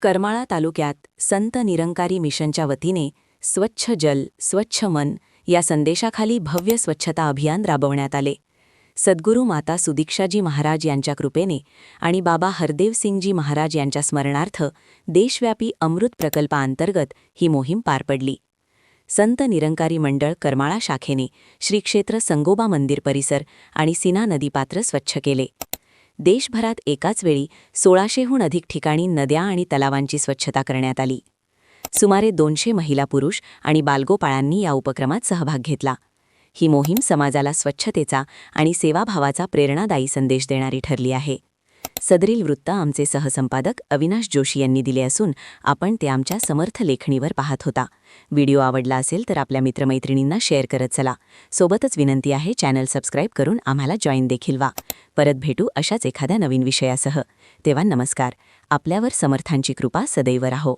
करमाळा तालुक्यात संत निरंकारी मिशनच्या वतीने स्वच्छ जल स्वच्छ मन या संदेशाखाली भव्य स्वच्छता अभियान राबवण्यात आले. सद्गुरू माता सुदीक्षाजी महाराज यांच्या कृपेने आणि बाबा हरदेवसिंगजी महाराज यांच्या स्मरणार्थ देशव्यापी अमृत प्रकल्पाअंतर्गत ही मोहीम पार पडली. संत निरंकारी मंडळ करमाळा शाखेने श्री क्षेत्र संगोबा मंदिर परिसर आणि सीना नदीपात्र स्वच्छ केले. देशभरात एकाच वेळी 1600हून अधिक ठिकाणी नद्या आणि तलावांची स्वच्छता करण्यात आली. सुमारे 200 महिला पुरुष आणि बालगोपाळांनी या उपक्रमात सहभाग घेतला. ही मोहीम समाजाला स्वच्छतेचा आणि सेवाभावाचा प्रेरणादायी संदेश देणारी ठरली आहे. सदरील वृत्त आमचे सहसंपादक अविनाश जोशी यांनी दिले असून आपण ते आमच्या समर्थ लेखणीवर पाहत होता. व्हिडिओ आवडला असेल तर आपल्या मित्रमैत्रिणींना शेअर करत चला. सोबतच विनंती आहे, चॅनल सबस्क्राईब करून आम्हाला जॉईन देखील व्हा. परत भेटू अशाच एखाद्या नवीन विषयासह. तेव्हा नमस्कार. आपल्यावर समर्थांची कृपा सदैव राहो.